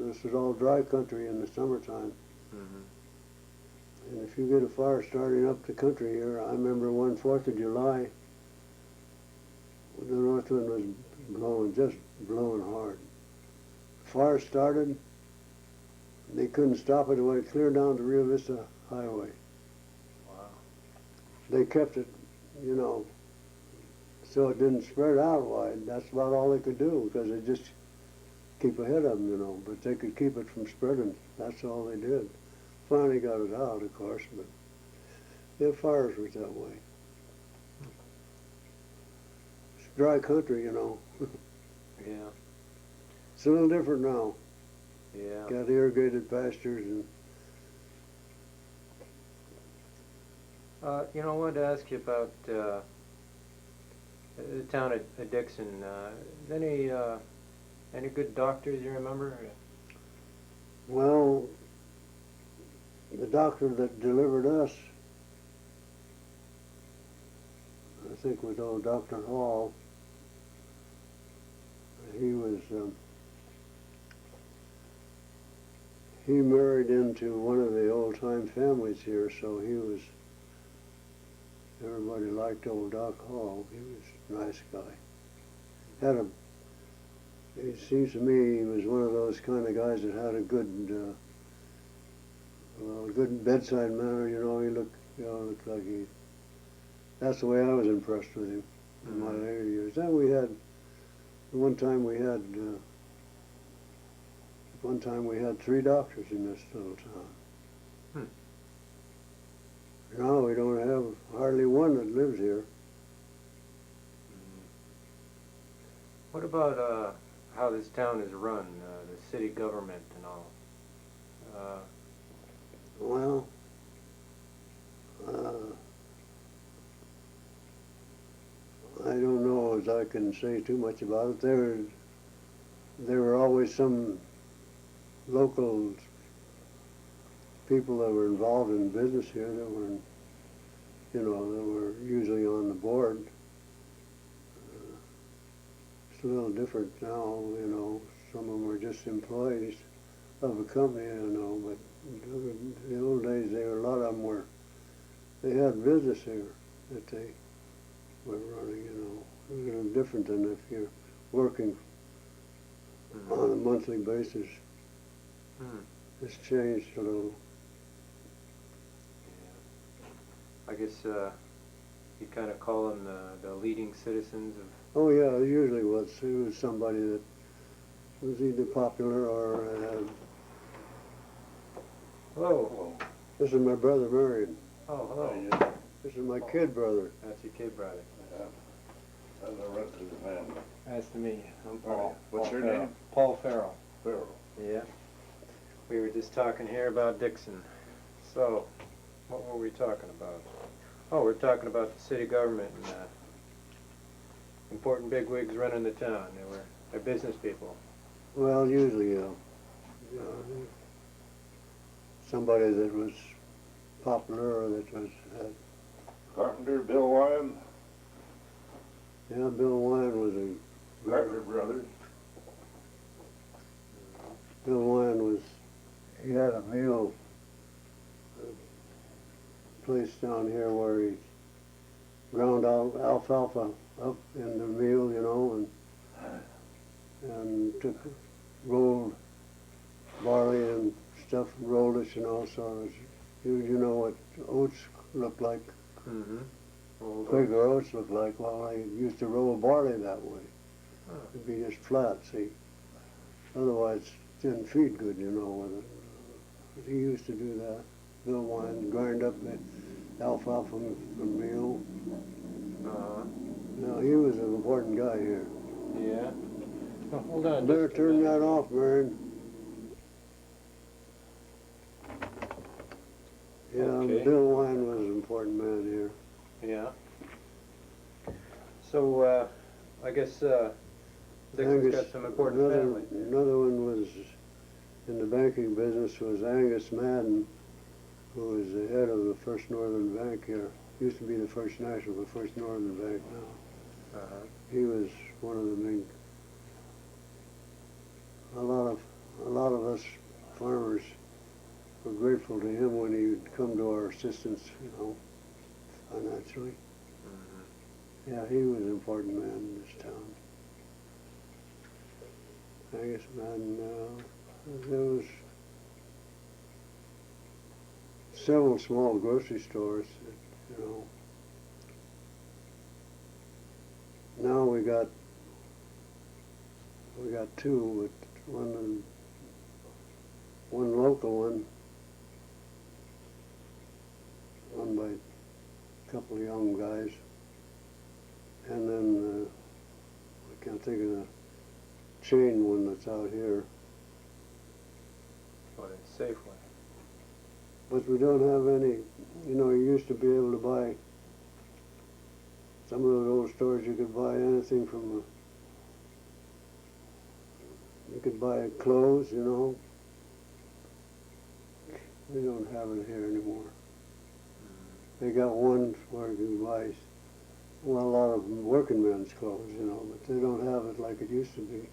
S2: this was all dry country in the summertime.
S1: Mm-hmm.
S2: And if you get a fire starting up the country here, I remember one 4th of July, the north wind was blowing, just blowing hard. Fire started, they couldn't stop it, it went clear down to Rio Vista Highway.
S1: Wow.
S2: They kept it, so it didn't spread out wide. That's about all they could do because they just keep ahead of them, but they could keep it from spreading. That's all they did. Finally got it out, of course, but the fires were that way. It's dry country,
S1: Yeah.
S2: It's a little different now.
S1: Yeah.
S2: Got irrigated pastures and
S1: I wanted to ask you about the town of Dixon. Any good doctors you remember?
S2: well, the doctor that delivered us, I think was old Dr. Hall. He was, he married into one of the old-time families here, so everybody liked old Doc Hall. He was a nice guy. It seems to me he was one of those kind of guys that had a good bedside manner, he looked like that's the way I was impressed with him in my later years. Then one time we had 3 doctors in this little town. Now we don't have hardly one that lives here.
S1: What about how this town is run, the city government and all?
S2: Well, I don't know as I can say too much about it. There were always some local people that were involved in business here that were usually on the board. It's a little different now, some of them were just employees of a company, but in the old days, a lot of them they had business here that they were running, It was a little different than if you're working on a monthly basis. It's changed a little.
S1: Yeah. I guess you kind of call them the leading citizens of...
S2: Oh yeah, it usually was. It was somebody that was either popular or...
S1: Hello.
S2: This is my brother, Marianne.
S1: Oh, hello.
S2: This is my kid brother.
S1: That's your kid brother.
S3: Yeah. That's the rest of the family.
S1: Nice to meet you. I'm
S3: Paul. What's
S1: Paul
S3: your
S1: Ferrell.
S3: name?
S1: Paul Ferrell.
S3: Ferrell.
S1: Yeah. We were just talking here about Dixon. So, what were we talking about? Oh, we're talking about the city government and important bigwigs running the town. They're business people.
S2: Well, usually, somebody that was popular or that was,
S3: Carpenter, Bill Wyan,
S2: yeah, Bill Wyan was a,
S3: Carter Brothers.
S2: Bill Wyan was, he had a meal place down here where he ground alfalfa up in the meal, you know, and took rolled barley and stuff and rolled it, you know, so it was, you know what oats look like.
S1: Mm-hmm.
S2: Quaker oats look like. Well, I used to roll barley that way.
S1: Huh.
S2: It'd be just flat, see. Otherwise, it didn't feed good, you know, with it. But he used to do that. Bill Wine, grind up the alfalfa from meal. No, he was an important guy here.
S1: Yeah. Oh, hold on.
S2: Better
S1: just a
S2: turn
S1: minute.
S2: that off, Marianne. Yeah,
S1: Okay.
S2: Bill Wine was an important man here.
S1: Yeah. So, I guess Dixon's got some important family.
S2: Another one was in the banking business was Angus Madden, who was the head of the First Northern Bank here. Used to be the First National, but First Northern Bank now.
S1: Uh-huh.
S2: He was one of the big. A lot of us farmers were grateful to him when he would come to our assistance, you know, financially.
S1: Mm-hmm.
S2: Yeah, he was an important man in this town. Angus Madden, there was several small grocery stores, that, you know. Now we got two, but one local one, run by a couple of young guys, and then I can't think of the chain one that's out here.
S1: What, it's Safeway?
S2: But we don't have any, you know, you used to be able to buy, some of those old stores you could buy anything from, you could buy clothes, you know. We don't have it here anymore. They got one where you can buy, well, a lot of working men's clothes, you know, but they don't have it like it used to be.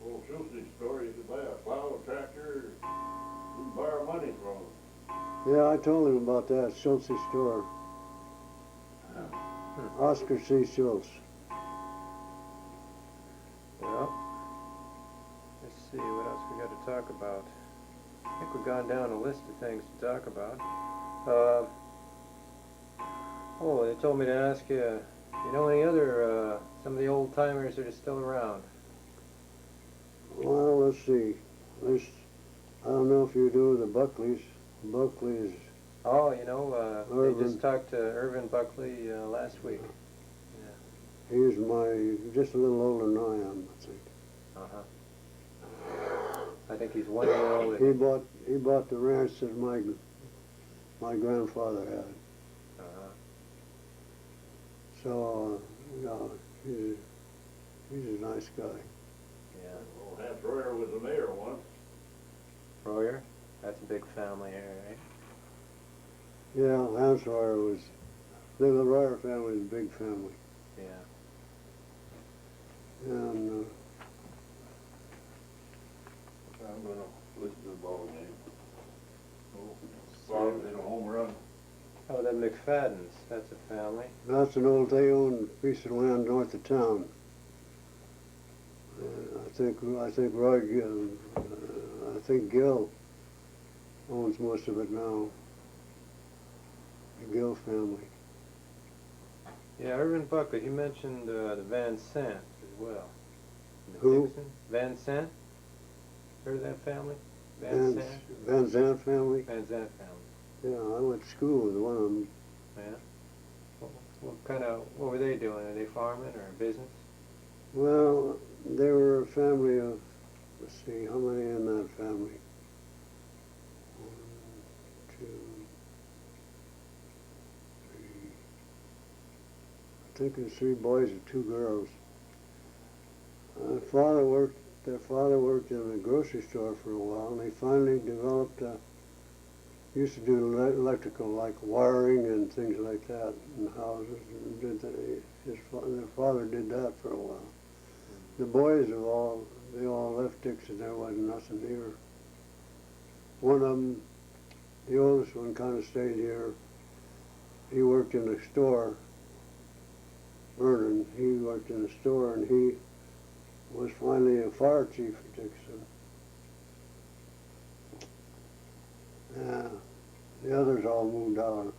S3: Old Schulte's store, you could buy a plow, a tractor, you could borrow money from them.
S2: Yeah, I told him about that, Schulte's store. Oscar C. Schultz.
S1: Well, let's see, what else we got to talk about? I think we've gone down a list of things to talk about. Oh, they told me to ask you, you know any other, some of the old timers that are still around?
S2: Well, let's see. I don't know if you do the Buckleys. Buckley's.
S1: Oh, you know, they
S2: Irvin.
S1: just talked to Irvin Buckley last week.
S2: He's just a little older than I am, I think.
S1: Uh-huh. I think he's 1 year older.
S2: He bought the ranch that my grandfather had.
S1: Uh-huh.
S2: So, no, he's a nice guy.
S1: Yeah.
S3: Old Hans Royer was the mayor once.
S1: Royer? That's a big family here, right?
S2: Yeah, Hans Royer was, the Royer family was a big family.
S1: Yeah.
S2: And
S3: I'm gonna listen to the ball game. Farms in a home run.
S1: Oh, the McFaddens, that's a family.
S2: that's an old, they owned a piece of land north of town. I think Roy, I think Gill owns most of it now. The Gill family.
S1: Yeah, Irvin Buckley, he mentioned the Van Sant as well. The
S2: Who?
S1: Dixon? Van Sant? Heard of that family?
S2: Van Zandt family.
S1: Van Sant family.
S2: Yeah, I went to school with one of them.
S1: Yeah. What were they doing? Are they farming or business?
S2: Well, they were a family of, let's see, how many in that family? 1, 2, 3. I think there's 3 boys and 2 girls. Their father worked in a grocery store for a while, and they finally developed a used to do electrical, like wiring and things like that in houses. And their father did that for a while. The boys they all left Dixon. There wasn't nothing here. One of them, the oldest one, kind of stayed here. He worked in a store. Vernon, he worked in a store, and he was finally a fire chief at Dixon. The others all moved out.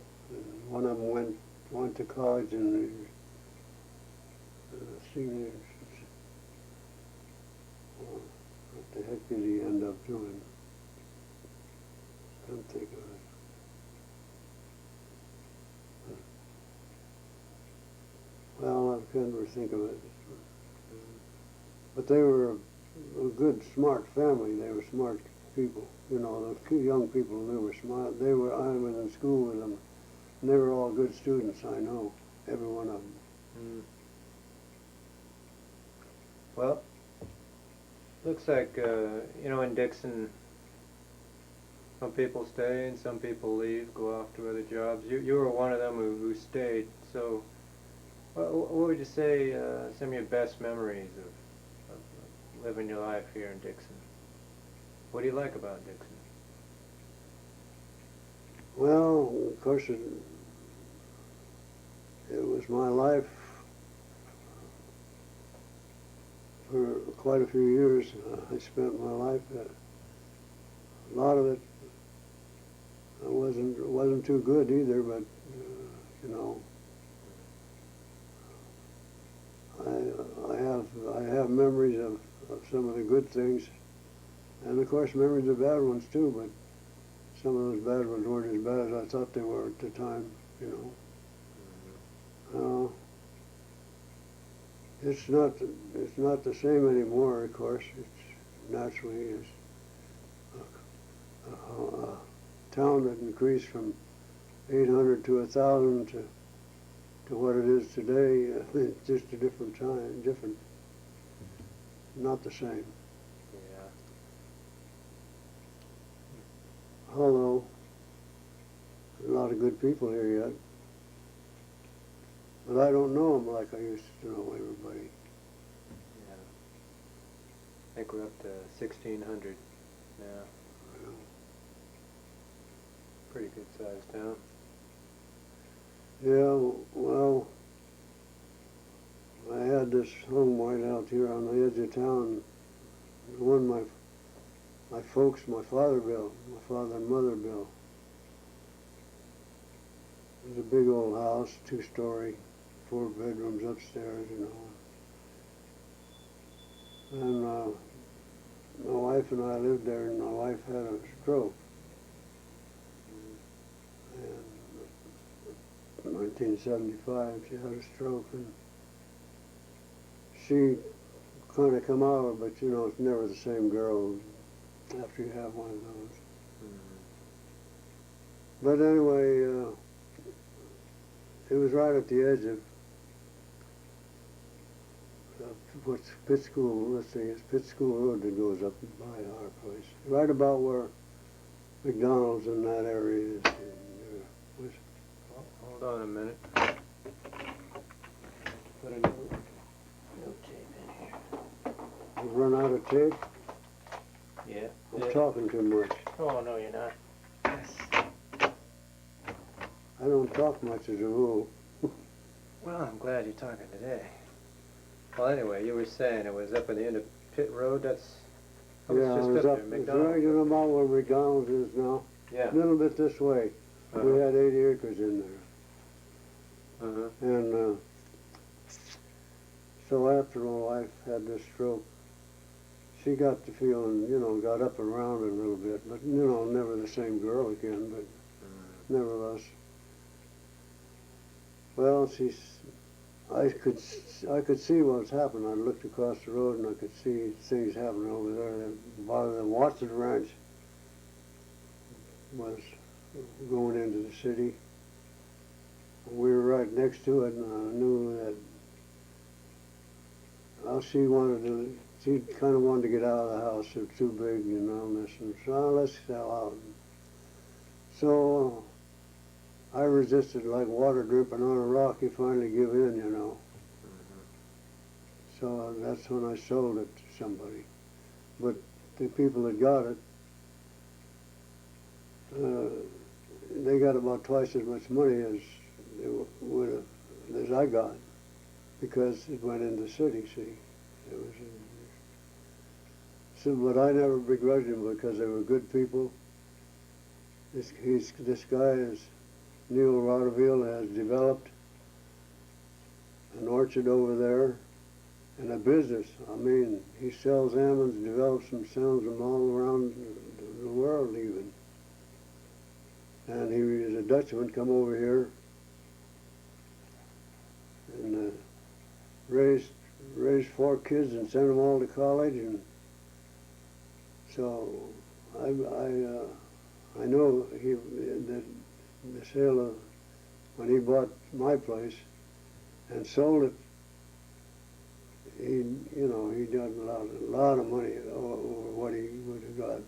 S2: One of them went to college and seniors. What the heck did he end up doing? I can't think of it. Well, I can't ever think of it. But they were a good, smart family. They were smart people. You know, the young people, they were smart. I was in school with them, and they were all good students, I know, every one of them.
S1: Well, looks like, in Dixon, some people stay and some people leave, go off to other jobs. You were one of them who stayed, so what would you say some of your best memories of living your life here in Dixon? What do you like about Dixon?
S2: Well, of course, it was my life for quite a few years. I spent my life. A lot of it wasn't too good either, but I have memories of some of the good things, and of course memories of bad ones too. But some of those bad ones weren't as bad as I thought they were at the time. It's not the same anymore. Of course, it's naturally a town that increased from 800 to 1,000 to what it is today. It's just a different time, not the same.
S1: Yeah.
S2: Although there's a lot of good people here yet, but I don't know them like I used to know everybody.
S1: Yeah. I think we're up to 1,600 now. Pretty good sized town.
S2: Yeah, well, I had this home right out here on the edge of town. The one my folks, my father and mother built. It was a big old house, 2-story, 4 bedrooms upstairs, And my wife and I lived there, and my wife had a stroke. In 1975, she had a stroke, and she kind of come out, but it's never the same girl after you have one of those. But anyway, it was right at the edge of what's Pitt School. Let's see, it's Pitt School Road that goes up by our place, right about where McDonald's in that area is.
S1: Hold on a minute. Put a new tape in here.
S2: You run out of tape?
S1: Yeah.
S2: I'm talking too much.
S1: Oh, no, you're not. Yes.
S2: I don't talk much as a rule.
S1: Well, I'm glad you're talking today. Well, anyway, you were saying it was up at the end of Pitt Road. That's
S2: Yeah, it was
S1: just up
S2: up,
S1: there,
S2: it's
S1: McDonald's.
S2: right about where McDonald's is now.
S1: Yeah.
S2: A little bit this way. We had 80 acres in there. And so after my wife had this stroke, she got to feeling, got up and around a little bit, but, never the same girl again, but nevertheless. Well, I could see what was happening. I looked across the road and I could see things happening over there. The Watson Ranch was going into the city. We were right next to it, and I knew that she kind of wanted to get out of the house. It was too big, and this, and so let's sell out. So I resisted like water dripping on a rock. You finally give in, you know. So that's when I sold it to somebody. But the people that got it, they got about twice as much money as as I got, because it went in the city. See, it was. So, but I never begrudged them because they were good people. This guy is Neil Rodeville, has developed an orchard over there and a business. I mean, he sells almonds, develops them, sells them all around the world even. And he was a Dutchman, come over here and raised 4 kids and sent them all to college. And so I know that the sale of, when he bought my place and sold it, he got a lot of money over what he would have got,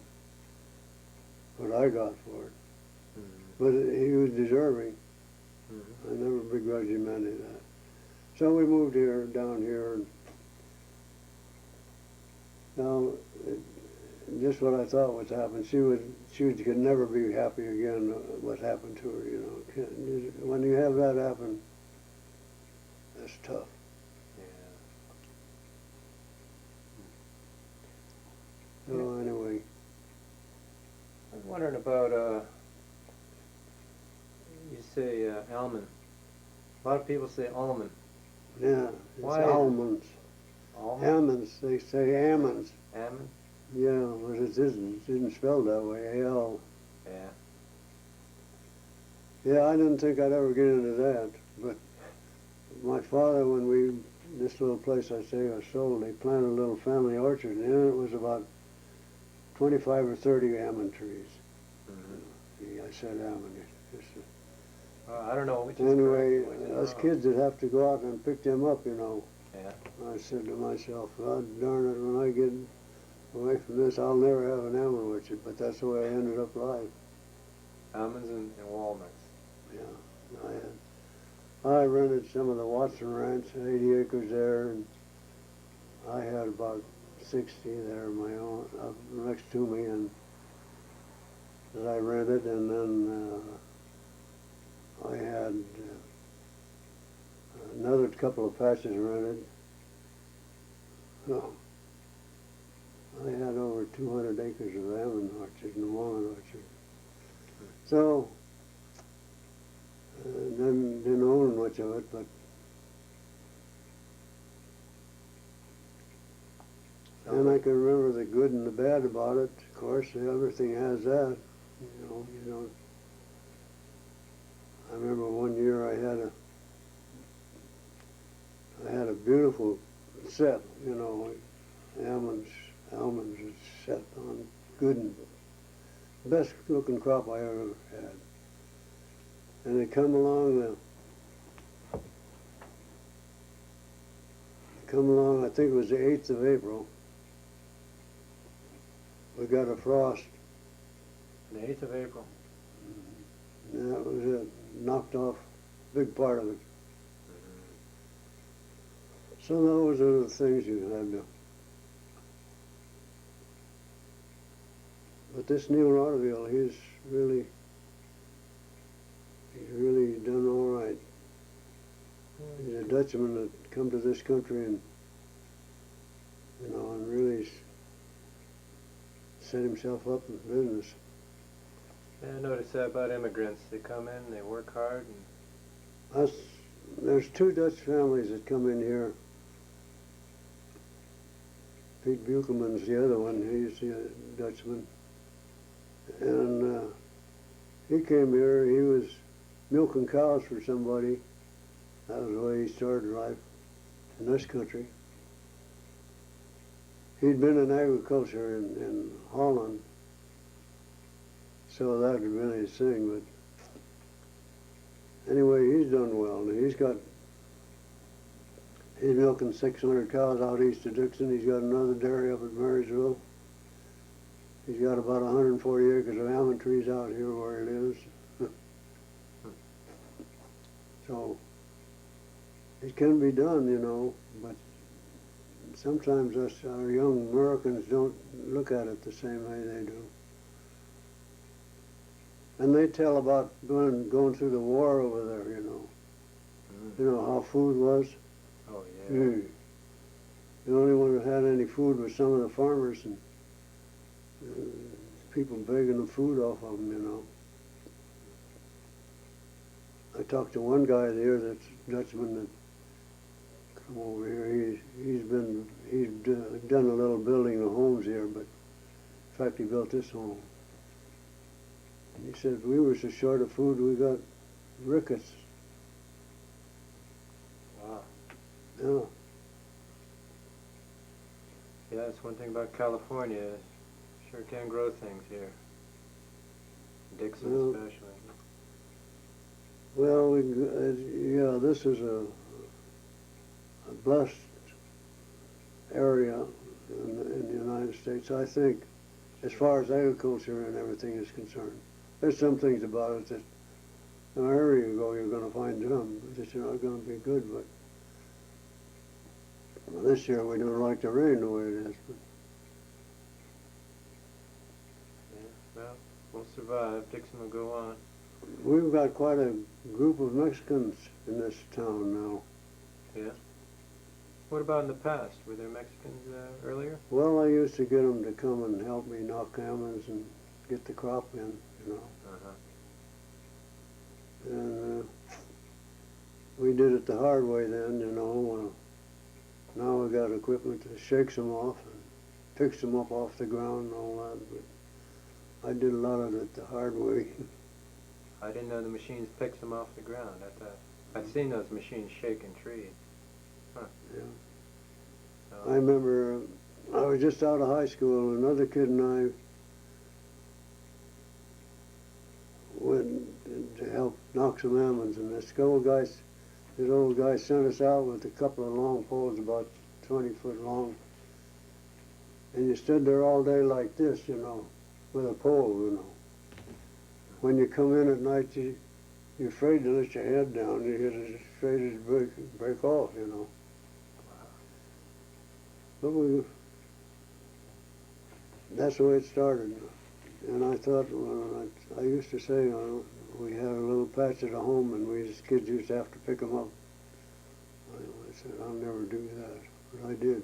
S2: what I got for it. But he was deserving. I never begrudged him any of that. So we moved down here, and now just what I thought was happening. She could never be happy again. What happened to her, you know? When you have that happen, that's tough. So anyway,
S1: I was wondering about, you say almond. A lot of people say almond.
S2: yeah, it's
S1: Why?
S2: almonds.
S1: Almond?
S2: Almonds, they say almonds.
S1: Almond?
S2: Yeah, but it isn't spelled that way, A-L.
S1: Yeah.
S2: Yeah, I didn't think I'd ever get into that, but my father, when this little place I say I sold, they planted a little family orchard, and in it was about 25 or 30 almond trees. I said almond.
S1: I don't know which is
S2: Anyway,
S1: correct, which is
S2: us
S1: wrong.
S2: kids would have to go out and pick them up, you know.
S1: Yeah.
S2: I said to myself, God darn it, when I get away from this, I'll never have an almond orchard, but that's the way I ended up life.
S1: Almonds and walnuts.
S2: Yeah, I rented some of the Watson Ranch, 80 acres there, and I had about 60 there, my own, next to me, and that I rented, and then I had another couple of patches rented. Oh, I had over 200 acres of almond orchard and walnut orchard. So, didn't own much of it, but and I can remember the good and the bad about it. Of course, everything has that. You don't. I remember one year I had a beautiful set, you know, almonds was set on good and best looking crop I ever had. And they come along, I think it was the 8th of April, we got a frost.
S1: The 8th of April.
S2: And that was it, knocked off a big part of it. So those are the things you had to. But this Neil Rodeville, he's really done all right. He's a Dutchman that come to this country and, and really set himself up in business.
S1: Yeah, I noticed that about immigrants. They come in, they work hard. And
S2: There's 2 Dutch families that come in here. Pete Buchelman's the other one. He's the Dutchman. And he came here. He was milking cows for somebody. That was the way he started life in this country. He'd been in agriculture in Holland, so that had been his thing. But anyway, he's done well. He's milking 600 cows out east of Dixon. He's got another dairy up at Marysville. He's got about 140 acres of almond trees out here where he lives. So it can be done, you know, but sometimes us, our young Americans don't look at it the same way they do. And they tell about going through the war over there, you know. You know how food was?
S1: Oh, yeah.
S2: The only one that had any food was some of the farmers and people begging the food off of them, you know. I talked to one guy there, that's Dutchman, that come over here. He's done a little building of homes here, but in fact he built this home. And he said we were so short of food we got rickets.
S1: Wow.
S2: Yeah.
S1: Yeah, that's one thing about California. Sure can grow things here. Dixon especially.
S2: Well, yeah, this is a blessed area in the United States, I think, as far as agriculture and everything is concerned. There's some things about it that wherever you go, you're going to find them that you're not going to be good, but this year we don't like the rain the way it is. But
S1: yeah, well, we'll survive. Dixon will go on.
S2: we've got quite a group of Mexicans in this town now.
S1: Yeah. What about in the past? Were there Mexicans earlier?
S2: Well, I used to get them to come and help me knock almonds and get the crop in, you know. And we did it the hard way then, you know. Now we got equipment that shakes them off and picks them up off the ground and all that. But I did a lot of it the hard way.
S1: I didn't know the machines picks them off the ground. I've seen those machines shaking trees. Huh.
S2: Yeah.
S1: So,
S2: I remember I was just out of high school and another kid and I went to help knock some almonds, and this old guy sent us out with a couple of long poles about 20 foot long, and you stood there all day like this, you know, with a pole, you know. When you come in at night, you're afraid to let your head down. You're afraid to break off, you know. But that's the way it started. And I thought, well, I used to say, we had a little patch at home and we as kids used to have to pick them up. I said, I'll never do that. But I did.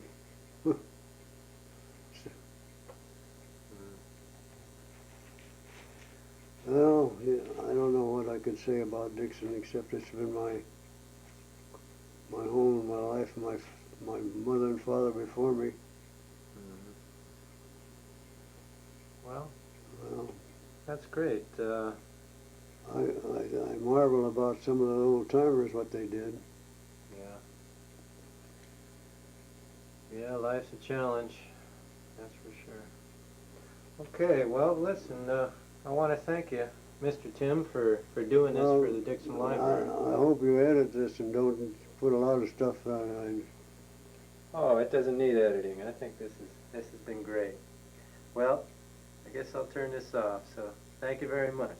S2: Well, yeah, I don't know what I could say about Dixon except it's been my home, my life, my mother and father before me.
S1: well,
S2: Well,
S1: that's great.
S2: I marvel about some of the old timers, what they did.
S1: Yeah, life's a challenge. That's for sure. Okay, well, listen, I want to thank you, Mr. Timm, for doing this for the Dixon Library.
S2: I hope you edit this and don't put a lot of stuff on.
S1: Oh, it doesn't need editing. I think this has been great. Well, I guess I'll turn this off, so thank you very much.